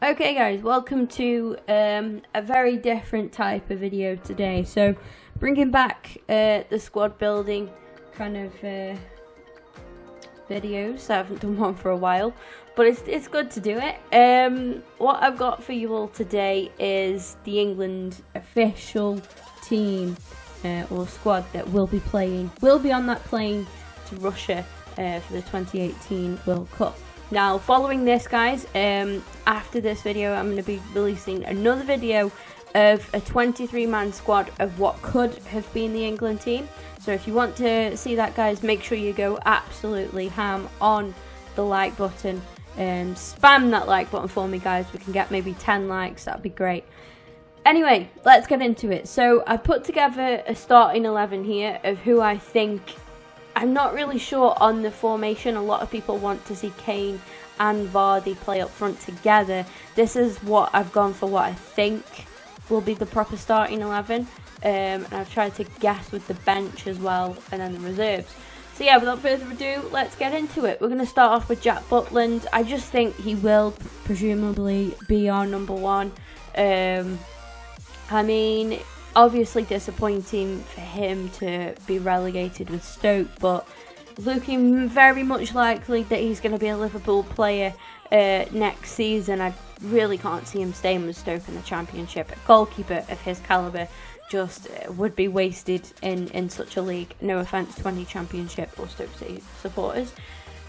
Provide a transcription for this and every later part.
Okay guys, welcome to a very different type of video today. So bringing back the squad building kind of videos. I haven't done one for a while, but it's good to do it. What I've got for you all today is the England official team or squad that will be on that plane to Russia for the 2018 World Cup. Now, following this, guys, after this video, I'm going to be releasing another video of a 23-man squad of what could have been the England team. So if you want to see that, guys, make sure you go absolutely ham on the like button. Spam that like button for me, guys. We can get maybe 10 likes. That'd be great. Anyway, let's get into it. So I put together a starting 11 here of who I think. I'm not really sure on the formation. A lot of people want to see Kane and Vardy play up front together. This is what I've gone for, what I think will be the proper starting 11. And I've tried to guess with the bench as well, and then the reserves. So yeah, without further ado, let's get into it. We're going to start off with Jack Butland. I just think he will presumably be our number one. I mean, obviously disappointing for him to be relegated with Stoke, but looking very much likely that he's going to be a Liverpool player next season. I really can't see him staying with Stoke in the Championship. A goalkeeper of his calibre just would be wasted in such a league. No offence to any Championship or Stoke City supporters.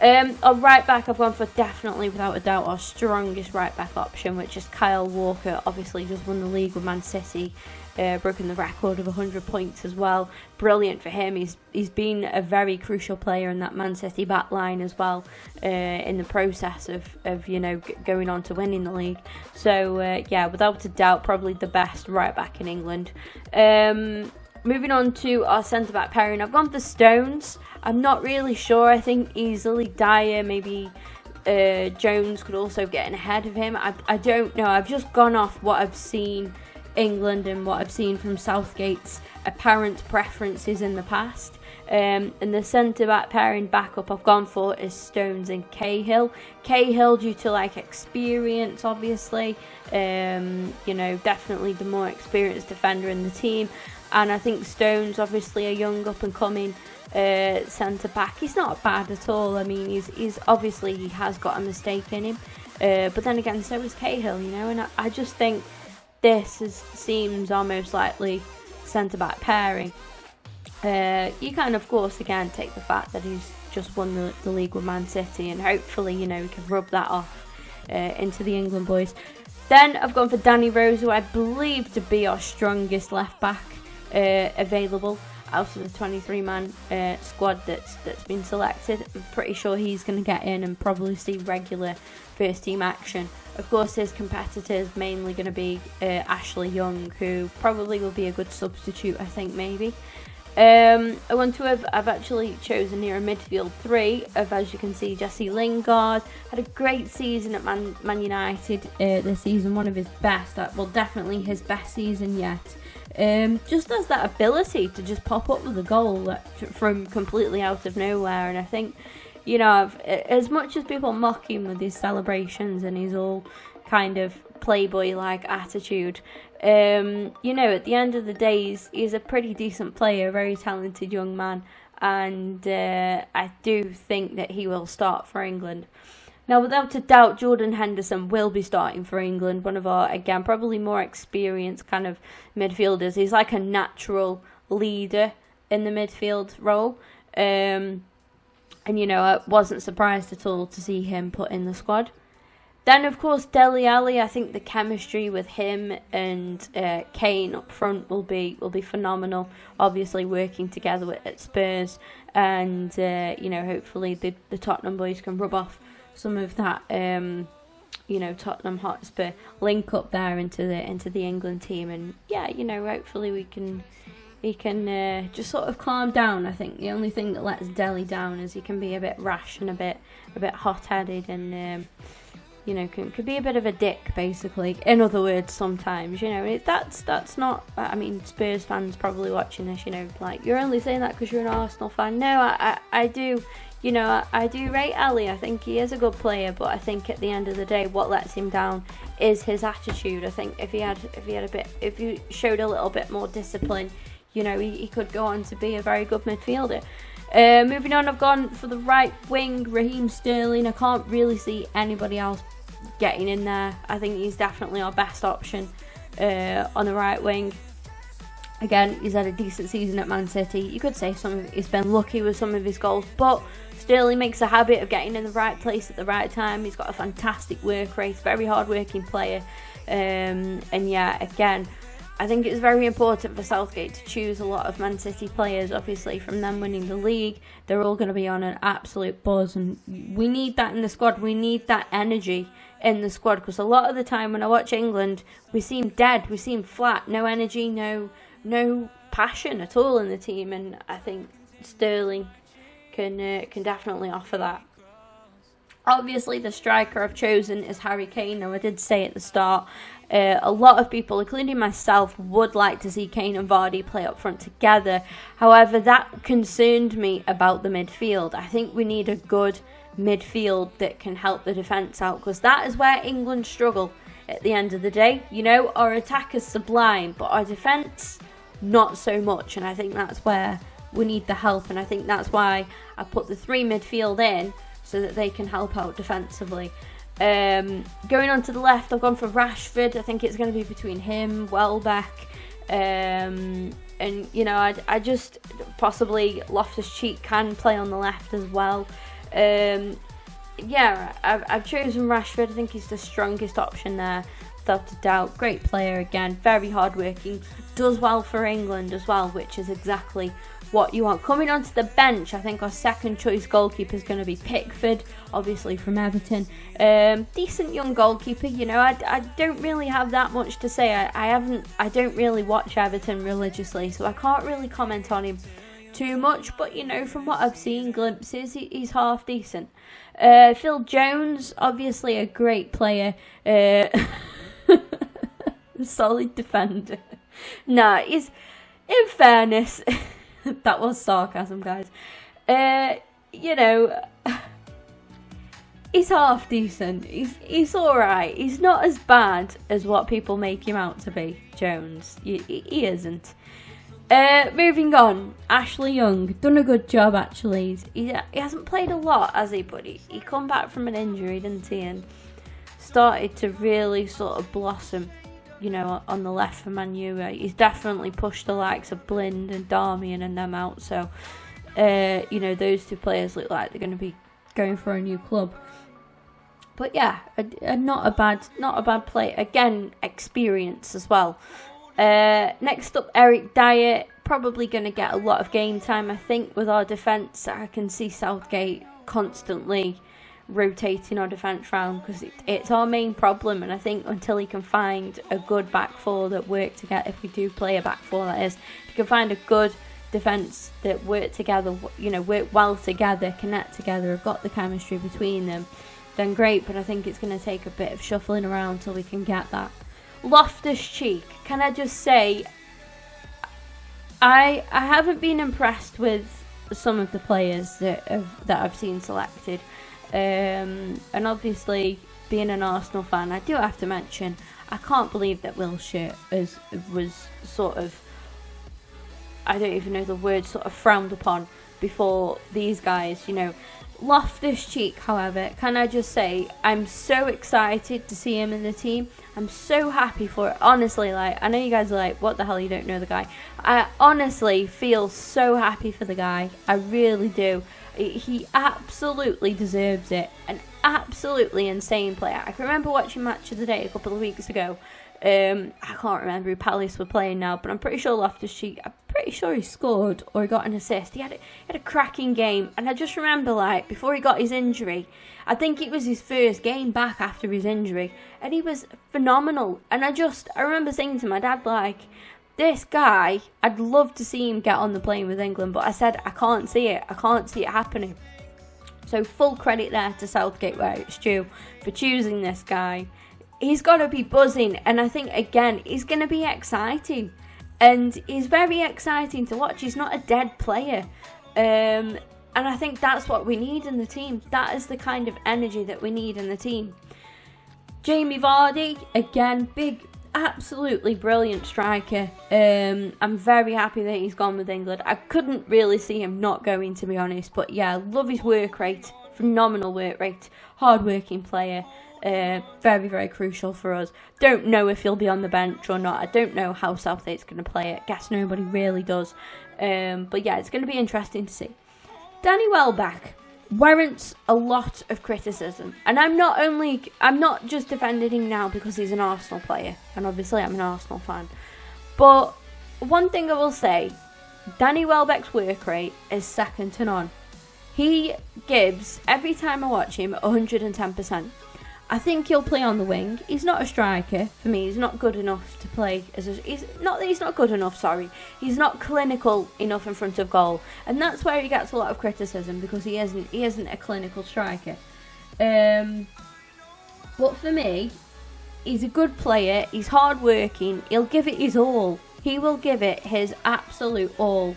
On right back, I've gone for definitely, without a doubt, our strongest right back option, which is Kyle Walker. Obviously, just won the league with Man City, broken the record of 100 points as well. Brilliant for him. He's been a very crucial player in that Man City back line as well, in the process of going on to winning the league. So yeah, without a doubt, probably the best right back in England. Moving on to our centre-back pairing, I've gone for Stones. I'm not really sure. I think easily Dyer, maybe Jones could also get in ahead of him. I don't know. I've just gone off what I've seen England and what I've seen from Southgate's apparent preferences in the past. And the centre-back pairing backup I've gone for is Stones and Cahill. Cahill due to experience, obviously. Definitely the more experienced defender in the team. And I think Stones, obviously a young up-and-coming centre-back. He's not bad at all. I mean, he's obviously, he has got a mistake in him. But then again, so is Cahill, and I just think this seems our most likely centre-back pairing. You can, of course, again, take the fact that he's just won the league with Man City, and hopefully, we can rub that off into the England boys. Then I've gone for Danny Rose, who I believe to be our strongest left-back available out of the 23-man squad that's been selected. I'm pretty sure he's going to get in and probably see regular first-team action. Of course, his competitors mainly going to be Ashley Young, who probably will be a good substitute, I think, maybe. I've actually chosen here a midfield three of, as you can see, Jesse Lingard. Had a great season at Man United this season, one of his best, well, definitely his best season yet. Just has that ability to just pop up with a goal from completely out of nowhere, and I think, as much as people mock him with his celebrations and his all kind of playboy-like attitude, at the end of the day, he's a pretty decent player, very talented young man, and I do think that he will start for England. Now, without a doubt, Jordan Henderson will be starting for England, one of our, again, probably more experienced kind of midfielders. He's like a natural leader in the midfield role. I wasn't surprised at all to see him put in the squad. Then, of course, Dele Alli. I think the chemistry with him and Kane up front will be phenomenal. Obviously, working together at Spurs, and hopefully the Tottenham boys can rub off some of that, Tottenham Hotspur link up there into the England team, and hopefully we can just sort of calm down. I think the only thing that lets Dele down is he can be a bit rash and a bit hot-headed, and you know, can be a bit of a dick, basically. In other words, sometimes, you know, that's not, I mean, Spurs fans probably watching this, you know, like, you're only saying that because you're an Arsenal fan. No, I do, you know, I do rate Ali. I think he is a good player, but I think at the end of the day, what lets him down is his attitude. I think if he showed a little bit more discipline, you know, he could go on to be a very good midfielder. Moving on, I've gone for the right wing, Raheem Sterling. I can't really see anybody else getting in there. I think he's definitely our best option on the right wing. Again, he's had a decent season at Man City. You could say he's been lucky with some of his goals, but Sterling makes a habit of getting in the right place at the right time. He's got a fantastic work rate, very hard-working player. And yeah, again, I think it's very important for Southgate to choose a lot of Man City players. Obviously, from them winning the league, they're all going to be on an absolute buzz, and we need that in the squad. We need that energy in the squad, because a lot of the time when I watch England, we seem dead, we seem flat, no energy, no passion at all in the team, and I think Sterling can definitely offer that. Obviously, the striker I've chosen is Harry Kane. Now, I did say at the start, a lot of people, including myself, would like to see Kane and Vardy play up front together. However, that concerned me about the midfield. I think we need a good midfield that can help the defence out, because that is where England struggle at the end of the day. You know, our attack is sublime, but our defence, not so much. And I think that's where we need the help, and I think that's why I put the 3 midfield in, so that they can help out defensively. Going on to the left, I've gone for Rashford. I think it's going to be between him, Welbeck, and you know, I just possibly Loftus-Cheek can play on the left as well. Yeah, I've chosen Rashford. I think he's the strongest option there, without a doubt. Great player again, very hardworking, does well for England as well, which is exactly what you want. Coming onto the bench, I think our second choice goalkeeper is going to be Pickford, obviously from Everton. Decent young goalkeeper, you know. I don't really have that much to say. I don't really watch Everton religiously, so I can't really comment on him too much, but you know, from what I've seen glimpses, he's half decent. Phil Jones, obviously a great player, solid defender. Nah, he's, in fairness, that was sarcasm, guys. You know, he's half decent. He's alright. He's not as bad as what people make him out to be, Jones. He isn't. Moving on, Ashley Young, done a good job actually. He hasn't played a lot, has he? But he come back from an injury, didn't he? And started to really sort of blossom, you know, on the left for Man U. He's definitely pushed the likes of Blind and Darmian and them out. So, you know, those 2 players look like they're going to be going for a new club. But yeah, not a bad play. Again, experience as well. Next up, Eric Dyer, probably going to get a lot of game time, I think, with our defence. I can see Southgate constantly rotating our defence round, because it's our main problem, and I think until he can find a good back 4 that work together, if we do play a back 4, that is, if he can find a good defence that work together, you know, work well together, connect together, have got the chemistry between them, then great. But I think it's going to take a bit of shuffling around till we can get that. Loftus-Cheek, can I just say, I haven't been impressed with some of the players that I've seen selected, and obviously being an Arsenal fan, I do have to mention, I can't believe that Wilshere was sort of, I don't even know the word, sort of frowned upon before these guys, you know. Loftus-Cheek, however, can I just say, I'm so excited to see him in the team. I'm so happy for it. Honestly, like, I know you guys are like, what the hell, you don't know the guy. I honestly feel so happy for the guy. I really do. He absolutely deserves it. An absolutely insane player. I can remember watching Match of the Day a couple of weeks ago. I can't remember who Palace were playing now, but I'm pretty sure Loftus-Cheek, I'm pretty sure he scored or he got an assist. He had a cracking game, and I just remember, like, before he got his injury, I think it was his first game back after his injury, and he was phenomenal. And I remember saying to my dad, like, this guy, I'd love to see him get on the plane with England, but I said, I can't see it happening. So full credit there to Southgate where it's due for choosing this guy. He's got to be buzzing, and I think, again, he's going to be exciting. And he's very exciting to watch. He's not a dead player. And I think that's what we need in the team. That is the kind of energy that we need in the team. Jamie Vardy, again, big, absolutely brilliant striker. I'm very happy that he's gone with England. I couldn't really see him not going, to be honest. But yeah, love his work rate. Phenomenal work rate. Hard-working player. Very, very crucial for us. Don't know if he'll be on the bench or not. I don't know how Southgate's going to play it. Guess nobody really does. But yeah, it's going to be interesting to see. Danny Welbeck warrants a lot of criticism, and I'm not just defending him now because he's an Arsenal player, and obviously I'm an Arsenal fan. But one thing I will say, Danny Welbeck's work rate is second to none. He gives, every time I watch him, 110%. I think he'll play on the wing. He's not a striker for me. He's not good enough to play as a... He's not good enough, sorry. He's not clinical enough in front of goal. And that's where he gets a lot of criticism, because he isn't a clinical striker. But for me, he's a good player. He's hard-working. He'll give it his all. He will give it his absolute all.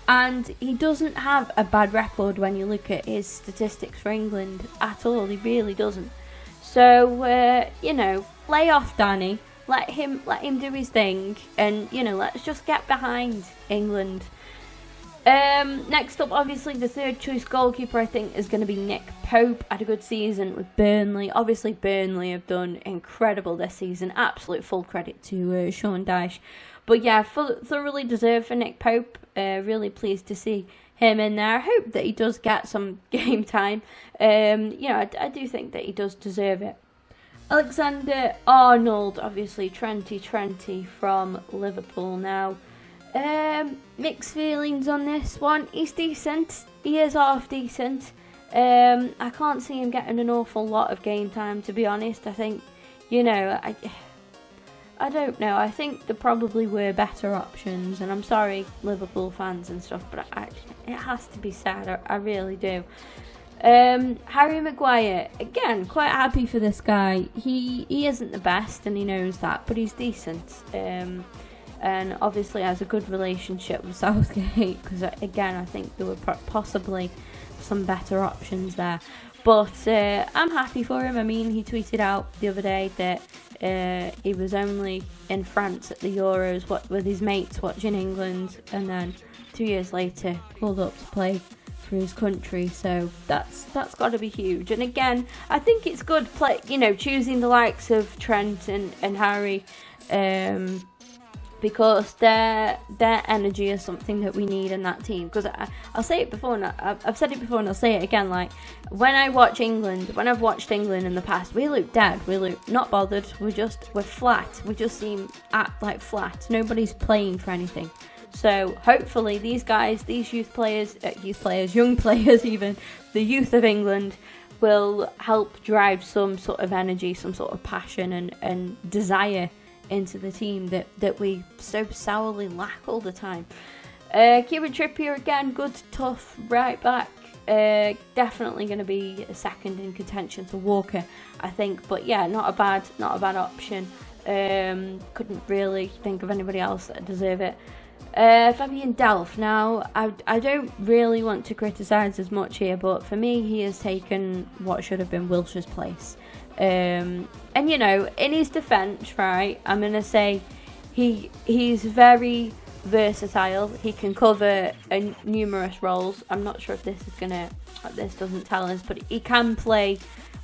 And he doesn't have a bad record when you look at his statistics for England at all. He really doesn't. So, lay off Danny, let him do his thing, and, let's just get behind England. Next up, obviously, the third choice goalkeeper, I think, is going to be Nick Pope. Had a good season with Burnley. Obviously, Burnley have done incredible this season. Absolute full credit to Sean Dyche. But yeah, thoroughly deserved for Nick Pope. Really pleased to see him in there. I hope that he does get some game time. I do think that he does deserve it. Alexander Arnold, obviously Trenty from Liverpool now. Mixed feelings on this one. He's decent. He is half decent. I can't see him getting an awful lot of game time, to be honest. I think, I don't know. I think there probably were better options, and I'm sorry, Liverpool fans and stuff, but it has to be said. I really do. Harry Maguire, again, quite happy for this guy. He isn't the best, and he knows that, but he's decent. And obviously has a good relationship with Southgate, because again, I think there were possibly some better options there. But I'm happy for him. I mean, he tweeted out the other day that he was only in France at the Euros with his mates watching England, and then 2 years later pulled up to play for his country. So that's got to be huge. And again, I think it's good choosing the likes of Trent and Harry, because their energy is something that we need in that team. Because I'll say it before, and I've said it before, and I'll say it again. Like, when I've watched England in the past, we look dead. We look not bothered. We're flat. We just seem flat. Nobody's playing for anything. So hopefully these guys, these young players even, the youth of England, will help drive some sort of energy, some sort of passion and desire into the team that we so sourly lack all the time. Kieran Trippier, again, good, tough right back. Definitely going to be a second in contention to Walker, I think. But yeah, not a bad option. Couldn't really think of anybody else that deserve it. Fabian Delph. Now, I don't really want to criticise as much here, but for me, he has taken what should have been Wilshere's place. And in his defence, right, I'm going to say he's very versatile. He can cover numerous roles. I'm not sure if this doesn't tell us, but he can play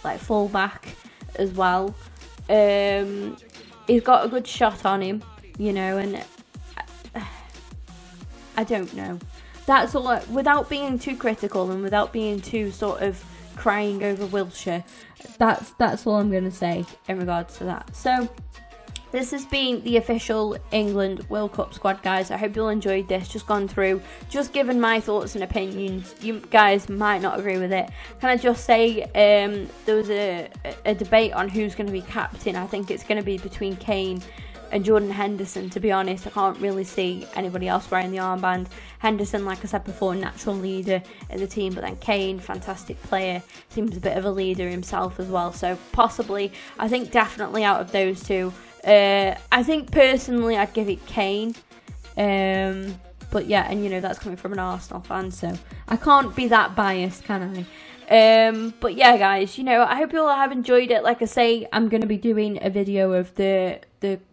like full back as well. He's got a good shot on him, and I don't know. That's all. Without being too critical and without being too sort of crying over Wilshere, that's all I'm going to say in regards to that. So this has been the official England World Cup squad, guys. I hope you all enjoyed this. Just gone through, just given my thoughts and opinions. You guys might not agree with it. Can I just say there was a debate on who's going to be captain. I think it's going to be between Kane and Jordan Henderson, to be honest. I can't really see anybody else wearing the armband. Henderson, like I said before, natural leader in the team, but then Kane, fantastic player, seems a bit of a leader himself as well. So possibly, I think definitely out of those two, I think personally I'd give it Kane. But yeah, and you know, that's coming from an Arsenal fan, so I can't be that biased, can I? But yeah, guys, you know, I hope you all have enjoyed it. Like I say, I'm going to be doing a video of the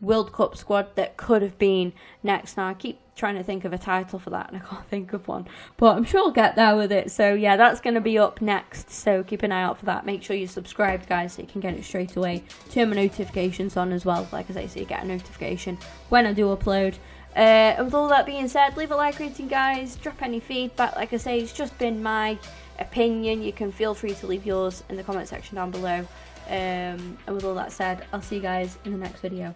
World Cup squad that could have been next. Now, I keep trying to think of a title for that, and I can't think of one, but I'm sure I'll get there with it. So yeah, that's going to be up next, so keep an eye out for that. Make sure you're subscribed, guys, so you can get it straight away. Turn my notifications on as well, like I say, so you get a notification when I do upload. And with all that being said, leave a like rating, guys, drop any feedback. Like I say, it's just been my opinion. You can feel free to leave yours in the comment section down below. And with all that said, I'll see you guys in the next video.